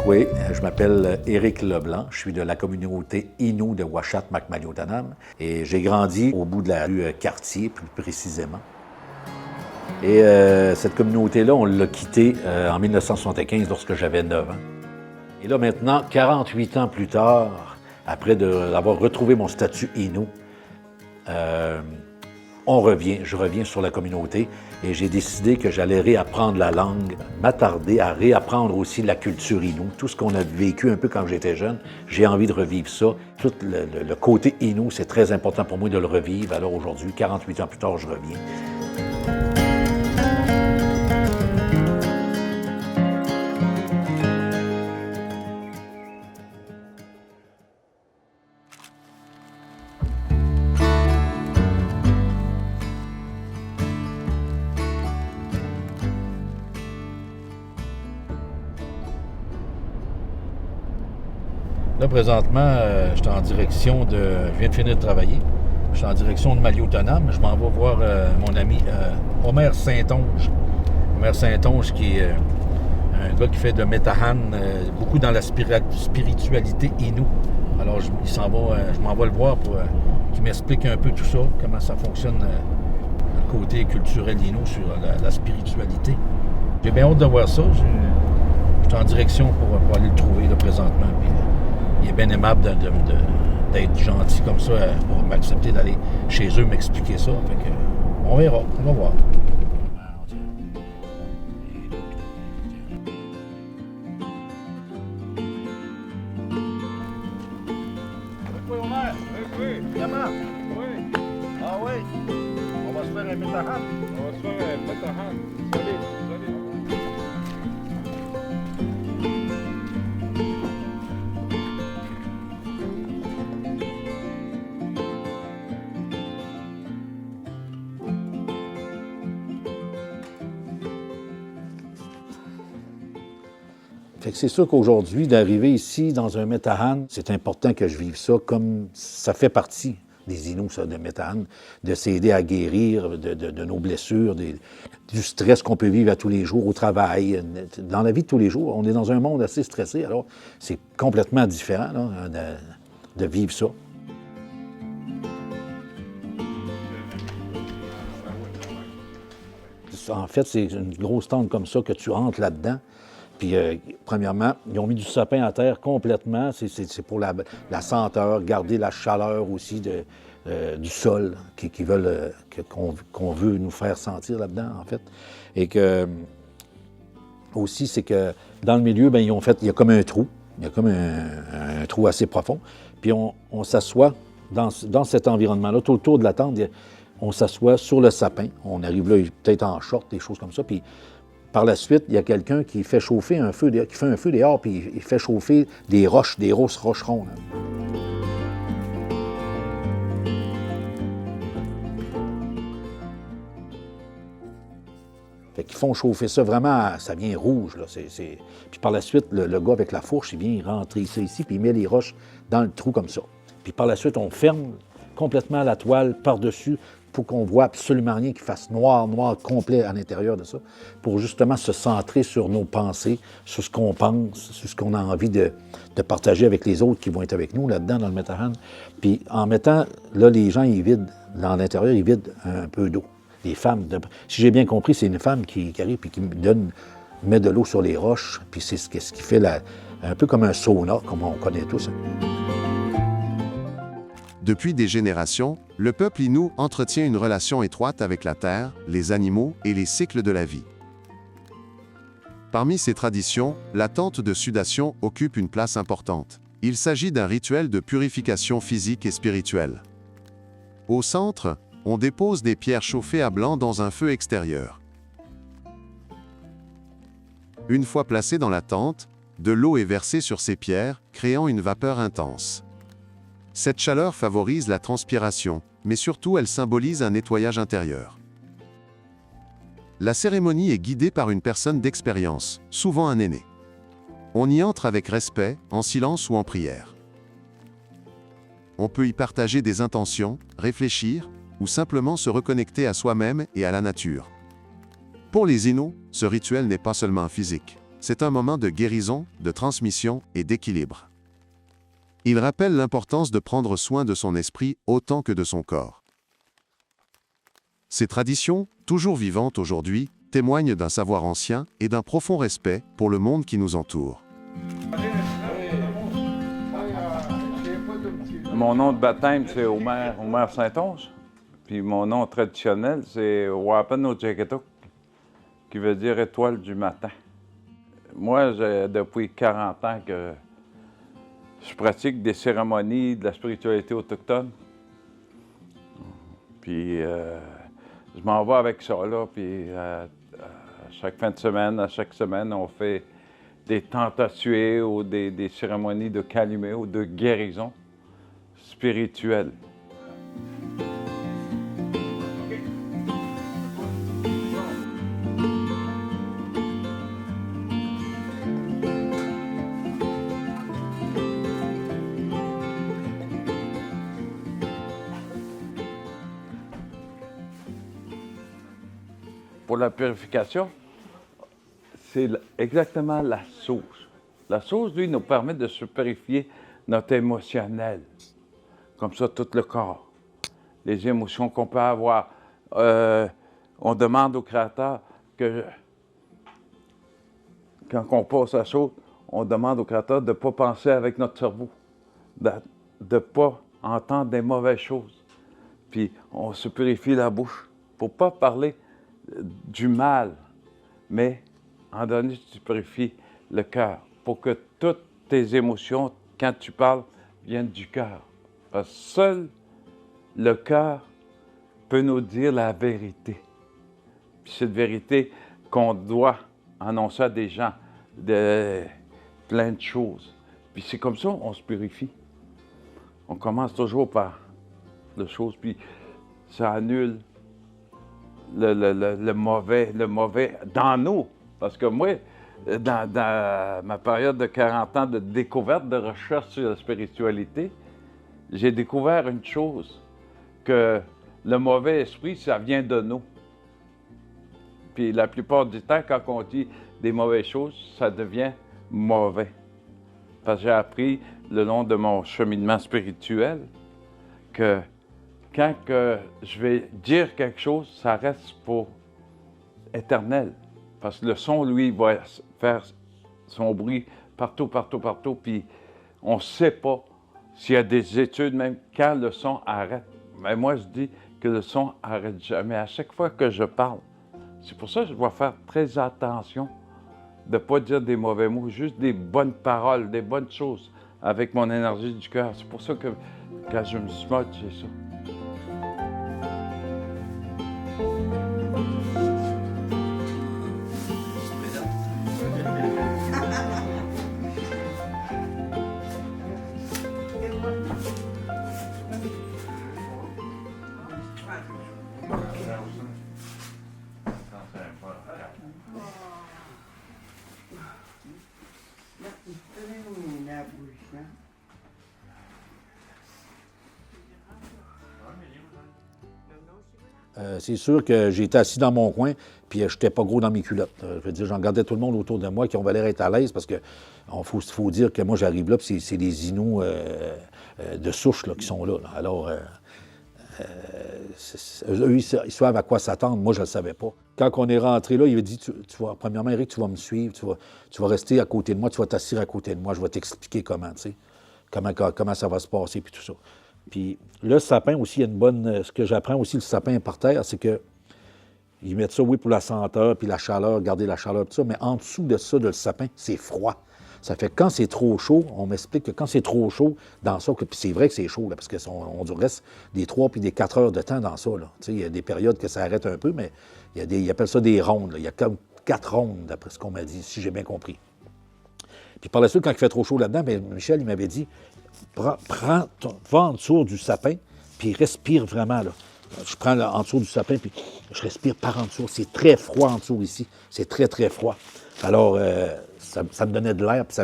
Oui, je m'appelle Éric Leblanc. Je suis de la communauté Innu de Uashat-Makmaliotanam et j'ai grandi au bout de la rue Cartier, plus précisément. Et cette communauté-là, on l'a quittée en 1975 lorsque j'avais 9 ans. Et là maintenant, 48 ans plus tard, après avoir retrouvé mon statut Innu, je reviens sur la communauté et j'ai décidé que j'allais réapprendre la langue, m'attarder à réapprendre aussi la culture Innu, tout ce qu'on a vécu un peu quand j'étais jeune. J'ai envie de revivre ça. Tout le côté Innu, c'est très important pour moi de le revivre. Alors aujourd'hui, 48 ans plus tard, je reviens. Là, présentement, je suis en direction de... Je viens de finir de travailler. Je suis en direction de Maliotanam. Je m'en vais voir mon ami Omer Saint-Onge. Omer Saint-Onge qui est un gars qui fait de Metahan, beaucoup dans la spiritualité Innu. Alors, je m'en vais le voir pour qu'il m'explique un peu tout ça, comment ça fonctionne, le côté culturel Innu sur la spiritualité. J'ai bien hâte de voir ça. Je suis en direction pour aller le trouver là, présentement. Puis, il est bien aimable d'être gentil comme ça pour m'accepter d'aller chez eux m'expliquer ça. Fait que, on verra, on va voir. Oui, Omer. Oui. Comment? Oui. Ah oui? On va se faire un Metahan. On va se faire un Metahan. Salut. Fait que c'est sûr qu'aujourd'hui, d'arriver ici dans un Metahan, c'est important que je vive ça comme ça fait partie des Innus, ça, de Metahan, de s'aider à guérir de nos blessures, du stress qu'on peut vivre à tous les jours au travail, dans la vie de tous les jours. On est dans un monde assez stressé, alors c'est complètement différent là, de vivre ça. En fait, c'est une grosse tente comme ça que tu entres là-dedans. Puis, premièrement, ils ont mis du sapin à terre complètement. C'est pour la senteur, garder la chaleur aussi du sol qu'on veut nous faire sentir là-dedans, en fait. Et que, aussi, c'est que dans le milieu, bien, il y a comme un trou. Il y a comme un trou assez profond. Puis, on s'assoit dans cet environnement-là, tout autour de la tente. On s'assoit sur le sapin. On arrive là, peut-être en short, des choses comme ça. Puis, par la suite, il y a quelqu'un qui fait chauffer un feu, qui fait un feu dehors, puis il fait chauffer des roches, des grosses roches rondes. Fait qu'ils font chauffer ça vraiment, ça vient rouge. Là. Puis par la suite, le gars avec la fourche, il vient rentrer ça ici, puis il met les roches dans le trou comme ça. Puis par la suite, on ferme complètement la toile par-dessus, pour qu'on voit absolument rien, qu'il fasse noir complet à l'intérieur de ça, pour justement se centrer sur nos pensées, sur ce qu'on pense, sur ce qu'on a envie de partager avec les autres qui vont être avec nous là-dedans, dans le Metahan. Puis en mettant, là, les gens, ils vident, dans l'intérieur, ils vident un peu d'eau. Les femmes, si j'ai bien compris, c'est une femme qui arrive et qui met de l'eau sur les roches, puis c'est ce qui fait un peu comme un sauna, comme on connaît tous. Depuis des générations, le peuple Innu entretient une relation étroite avec la terre, les animaux et les cycles de la vie. Parmi ces traditions, la tente de sudation occupe une place importante. Il s'agit d'un rituel de purification physique et spirituelle. Au centre, on dépose des pierres chauffées à blanc dans un feu extérieur. Une fois placées dans la tente, de l'eau est versée sur ces pierres, créant une vapeur intense. Cette chaleur favorise la transpiration, mais surtout elle symbolise un nettoyage intérieur. La cérémonie est guidée par une personne d'expérience, souvent un aîné. On y entre avec respect, en silence ou en prière. On peut y partager des intentions, réfléchir, ou simplement se reconnecter à soi-même et à la nature. Pour les Innus, ce rituel n'est pas seulement physique. c'est un moment de guérison, de transmission et d'équilibre. Il rappelle l'importance de prendre soin de son esprit autant que de son corps. Ces traditions, toujours vivantes aujourd'hui, témoignent d'un savoir ancien et d'un profond respect pour le monde qui nous entoure. Mon nom de baptême, c'est Omer Saint-Onge. Puis mon nom traditionnel, c'est Wapen-O-Tcheketuk, qui veut dire étoile du matin. Moi, depuis 40 ans que je pratique des cérémonies de la spiritualité autochtone. Puis je m'en vais avec ça, là. Puis à chaque fin de semaine, à chaque semaine, on fait des tentatués ou des cérémonies de calumet ou de guérison spirituelle. Pour la purification, c'est exactement la sauce. La sauce, lui, nous permet de se purifier notre émotionnel. Comme ça, tout le corps. Les émotions qu'on peut avoir. On demande au Créateur que, quand on passe à sauce, on demande au Créateur de ne pas penser avec notre cerveau, de ne pas entendre des mauvaises choses. Puis on se purifie la bouche pour ne pas parler du mal, mais en donné, tu purifies le cœur pour que toutes tes émotions, quand tu parles, viennent du cœur. Parce que seul le cœur peut nous dire la vérité. Puis cette vérité qu'on doit annoncer à des gens de plein de choses. Puis c'est comme ça qu'on se purifie. On commence toujours par les choses, puis ça annule le mauvais dans nous. Parce que moi, dans ma période de 40 ans de découverte, de recherche sur la spiritualité, j'ai découvert une chose, que le mauvais esprit, ça vient de nous. Puis la plupart du temps, quand on dit des mauvaises choses, ça devient mauvais. Parce que j'ai appris, le long de mon cheminement spirituel, que quand je vais dire quelque chose, ça reste pour éternel. Parce que le son, lui, va faire son bruit partout, puis on ne sait pas s'il y a des études, même quand le son arrête. Mais moi, je dis que le son n'arrête jamais. À chaque fois que je parle, c'est pour ça que je dois faire très attention de ne pas dire des mauvais mots, juste des bonnes paroles, des bonnes choses avec mon énergie du cœur. C'est pour ça que quand je me smote, c'est ça. C'est sûr que j'étais assis dans mon coin, puis je n'étais pas gros dans mes culottes. Je veux dire, j'en regardais tout le monde autour de moi qui ont l'air être à l'aise, parce que faut dire que moi, j'arrive là, puis c'est des Inuits de souche là, qui sont là. Alors, eux, ils savent à quoi s'attendre. Moi, je ne le savais pas. Quand on est rentré là, il m'a dit, tu vas, premièrement, Éric, tu vas me suivre, tu vas rester à côté de moi, tu vas t'asseoir à côté de moi, je vais t'expliquer comment, tu sais, comment ça va se passer, puis tout ça. Puis le sapin aussi, il y a une bonne... Ce que j'apprends aussi, le sapin par terre, c'est que ils mettent ça, oui, pour la senteur, puis la chaleur, garder la chaleur, tout ça, mais en dessous de ça, de le sapin, c'est froid. Ça fait que quand c'est trop chaud, on m'explique que quand c'est trop chaud dans ça, puis c'est vrai que c'est chaud, là, parce qu'on reste des 3 puis des 4 heures de temps dans ça. Il y a des périodes que ça arrête un peu, mais ils appellent ça des rondes. Là. Il y a comme 4 rondes, d'après ce qu'on m'a dit, si j'ai bien compris. Puis par la suite, quand il fait trop chaud là-dedans, bien, Michel, il m'avait dit, va en dessous du sapin, puis respire vraiment, là. Je prends en dessous du sapin, puis je respire par en dessous. C'est très froid en dessous ici. C'est très, très froid. Alors, ça me donnait de l'air, puis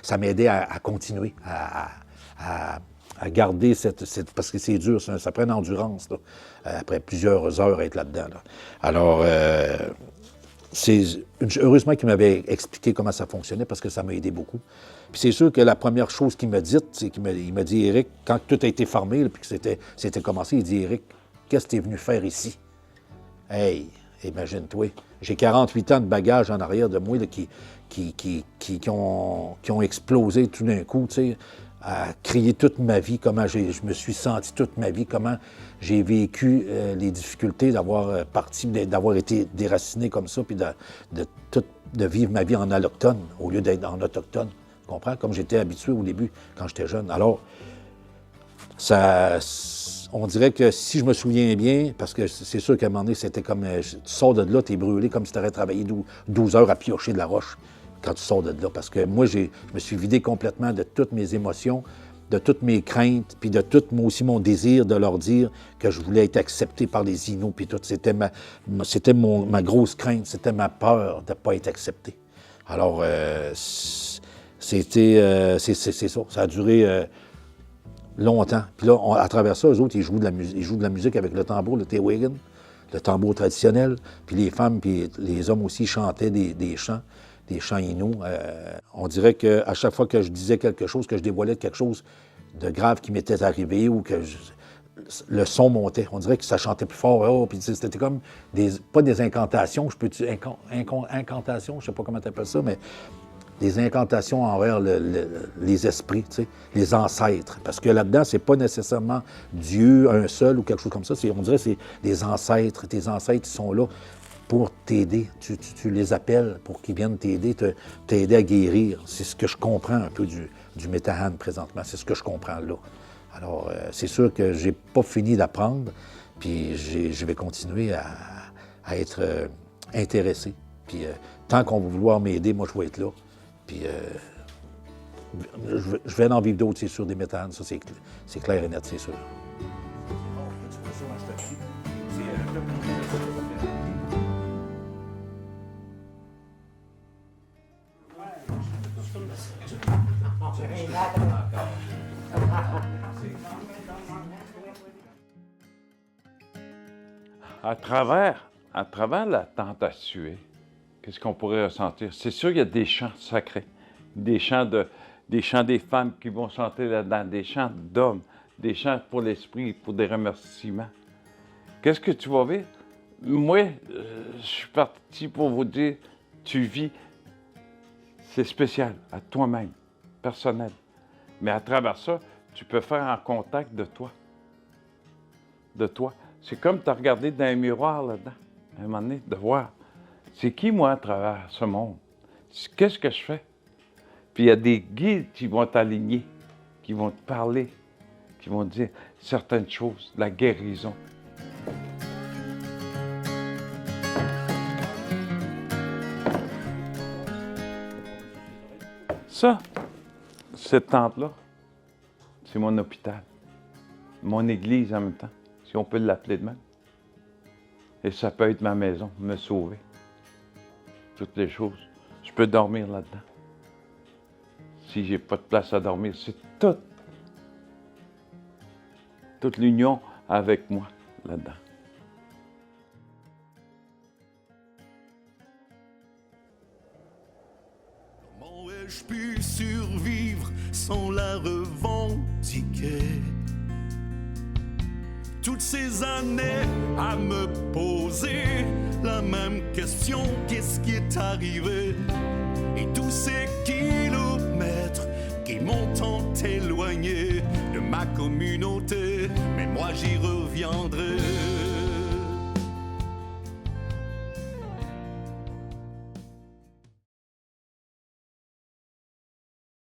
ça m'aidait à continuer, à garder cette... Parce que c'est dur, ça prend une endurance, là, après plusieurs heures à être là-dedans. Là. Alors, heureusement qu'il m'avait expliqué comment ça fonctionnait parce que ça m'a aidé beaucoup. Puis c'est sûr que la première chose qu'il m'a dite, c'est qu'il m'a dit, Éric, quand tout a été formé, là, puis que c'était commencé, il dit, Éric, qu'est-ce que tu es venu faire ici? Hey, imagine-toi, j'ai 48 ans de bagages en arrière de moi là, qui ont explosé tout d'un coup, tu sais, à crier toute ma vie, comment je me suis senti toute ma vie, comment j'ai vécu les difficultés d'avoir d'avoir été déraciné comme ça, puis de vivre ma vie en allochtone au lieu d'être en autochtone. Tu comprends? Comme j'étais habitué au début, quand j'étais jeune. Alors, on dirait que si je me souviens bien, parce que c'est sûr qu'à un moment donné, c'était comme, tu sors de là, t'es brûlé comme si tu aurais travaillé 12 heures à piocher de la roche quand tu sors de là. Parce que moi, je me suis vidé complètement de toutes mes émotions, de toutes mes craintes, puis de tout, moi aussi, mon désir de leur dire que je voulais être accepté par les Inuits, puis tout. C'était ma grosse crainte, c'était ma peur de ne pas être accepté. Alors, c'est ça. Ça a duré longtemps. Puis là, à travers ça, eux autres, ils jouent de la musique avec le tambour, le tewagan, le tambour traditionnel. Puis les femmes, puis les hommes aussi chantaient des chants Inuits. On dirait qu'à chaque fois que je disais quelque chose, que je dévoilais quelque chose de grave qui m'était arrivé ou que le son montait. On dirait que ça chantait plus fort. Oh, puis c'était comme pas des incantations, incantations, je sais pas comment tu appelles ça, mais des incantations envers les esprits, tu sais, les ancêtres. Parce que là-dedans, c'est pas nécessairement Dieu, un seul ou quelque chose comme ça. On dirait que c'est des ancêtres. Tes ancêtres, ils sont là pour t'aider. Tu les appelles pour qu'ils viennent t'aider à guérir. C'est ce que je comprends un peu du Metahan présentement. C'est ce que je comprends là. Alors, c'est sûr que j'ai pas fini d'apprendre, puis je vais continuer à être intéressé. Puis tant qu'on va vouloir m'aider, moi, je vais être là. Puis je vais en vivre d'autres, c'est sûr, des Metahan. Ça, c'est clair et net, c'est sûr. À travers la tente à suer, qu'est-ce qu'on pourrait ressentir? C'est sûr qu'il y a des chants sacrés, des chants des femmes qui vont chanter là-dedans, des chants d'hommes, des chants pour l'esprit, pour des remerciements. Qu'est-ce que tu vas vivre? Moi, je suis parti pour vous dire, tu vis, c'est spécial, à toi-même, personnel. Mais à travers ça, tu peux faire en contact de toi. De toi. C'est comme te regarder dans un miroir là-dedans, à un moment donné, de voir. C'est qui, moi, à travers ce monde? Qu'est-ce que je fais? Puis il y a des guides qui vont t'aligner, qui vont te parler, qui vont te dire certaines choses, la guérison. Ça, cette tente-là, c'est mon hôpital, mon église en même temps, si on peut l'appeler de même. Et ça peut être ma maison, me sauver. Toutes les choses. Je peux dormir là-dedans. Si j'ai pas de place à dormir, c'est tout. Toute l'union avec moi là-dedans. Comment ai-je pu survivre sans la revendiquer? Toutes ces années à me poser la même question, qu'est-ce qui est arrivé? Et tous ces kilomètres qui m'ont tant éloigné de ma communauté, mais moi j'y reviendrai.